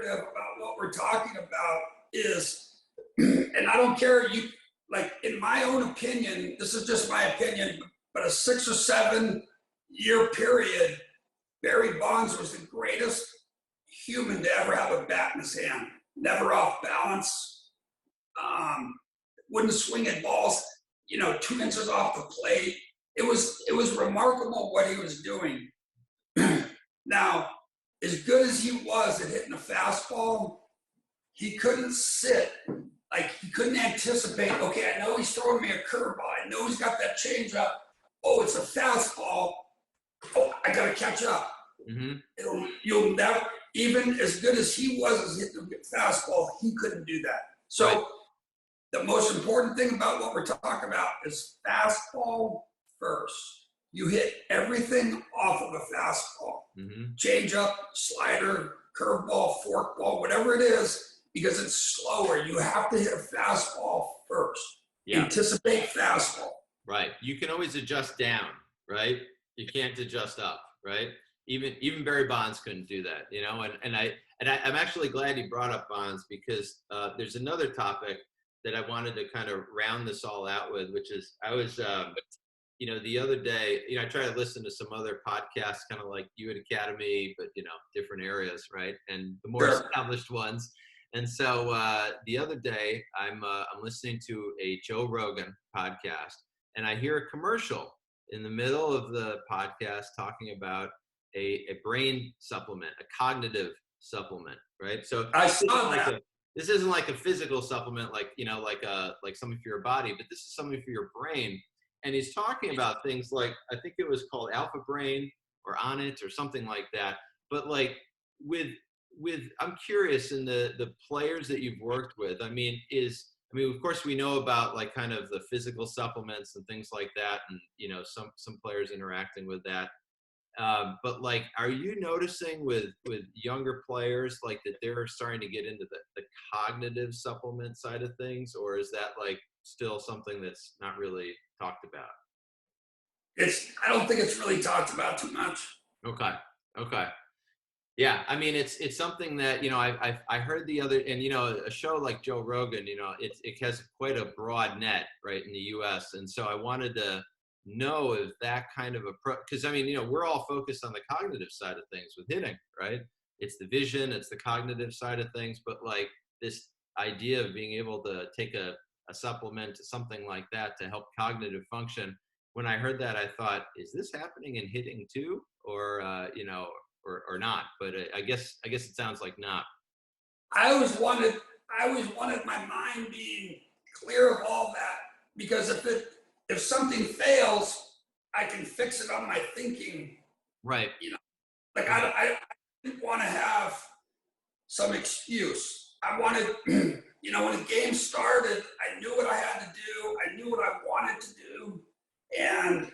narrative about what we're talking about is, and I don't care, you, like, in my own opinion, this is just my opinion, but a 6 or 7 year period, Barry Bonds was the greatest human to ever have a bat in his hand. Never off balance, wouldn't swing at balls, 2 inches off the plate. It was remarkable what he was doing. Now, as good as he was at hitting a fastball, he couldn't sit. Like, he couldn't anticipate, okay, I know he's throwing me a curveball. I know he's got that changeup. Oh, it's a fastball. Oh, I got to catch up. Mm-hmm. You'll never, even as good as he was as hitting a fastball, he couldn't do that. So right. The most important thing about what we're talking about is fastball first. You hit everything off of a fastball. Mm-hmm. Changeup, slider, curveball, forkball, whatever it is, because it's slower. You have to hit a fastball first. Yeah. Anticipate fastball. Right. You can always adjust down, right? You can't adjust up, right? Even Barry Bonds couldn't do that, And I'm actually glad you brought up Bonds, because there's another topic that I wanted to kind of round this all out with, which is I was, the other day, I try to listen to some other podcasts, kind of like uHIT Academy, but different areas, right? And the more established ones. And so the other day, I'm listening to a Joe Rogan podcast, and I hear a commercial in the middle of the podcast talking about a brain supplement, a cognitive supplement, right? So I saw that. This isn't like a physical supplement, like something for your body, but this is something for your brain. And he's talking about things like, I think it was called Alpha Brain or uHIT or something like that. But like with I'm curious, in the players that you've worked with, of course we know about like kind of the physical supplements and things like that, and some players interacting with that. But like, are you noticing with younger players like that they're starting to get into the cognitive supplement side of things, or is that like still something that's not really talked about? I don't think it's really talked about too much. Okay. Yeah, it's something that I heard the other, and a show like Joe Rogan, it has quite a broad net, right, in the U.S. And so I wanted to know if that kind of approach, because we're all focused on the cognitive side of things with hitting, right? It's the vision, it's the cognitive side of things, but like this idea of being able to take a supplement to something like that to help cognitive function. When I heard that, I thought, is this happening in hitting too, or not? But I guess it sounds like not. I always wanted my mind being clear of all that, because if something fails, I can fix it on my thinking. Right. Like I didn't want to have some excuse. I wanted, when the game started, I knew what I had to do. I knew what I wanted to do. And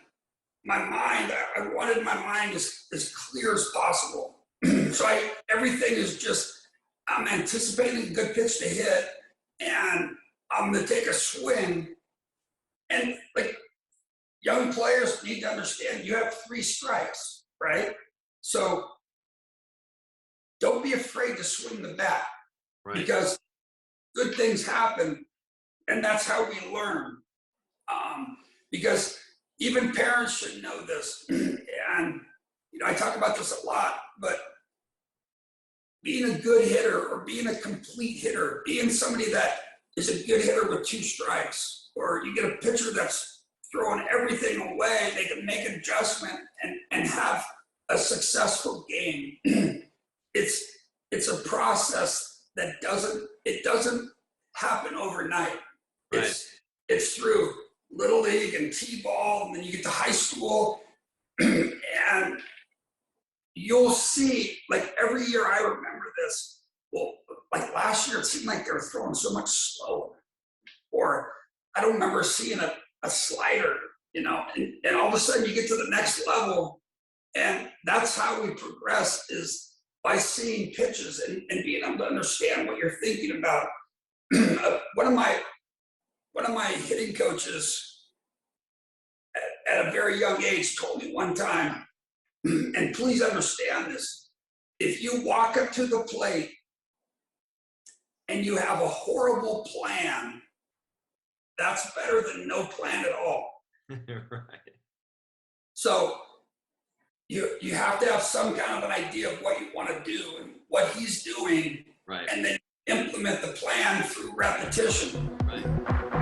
I wanted my mind as clear as possible. So everything is just, I'm anticipating a good pitch to hit, and I'm going to take a swing. And like, young players need to understand you have 3 strikes, right? So don't be afraid to swing the bat, right? Because good things happen, and that's how we learn. Because even parents should know this. And, I talk about this a lot, but being a good hitter, or being a complete hitter, being somebody that is a good hitter with 2 strikes, or you get a pitcher that's throwing everything away, they can make an adjustment and have a successful game. It's a process that doesn't happen overnight. Right. It's through Little League and T-ball, and then you get to high school, and you'll see, like, every year I remember this. Well, like last year, it seemed like they were throwing so much slower. Or I don't remember seeing a slider, and all of a sudden you get to the next level, and that's how we progress, is by seeing pitches and being able to understand what you're thinking about. One of my hitting coaches at a very young age told me one time, and please understand this, if you walk up to the plate and you have a horrible plan, that's better than no plan at all. Right. So you have to have some kind of an idea of what you want to do and what he's doing, Right. and then implement the plan through repetition. Right.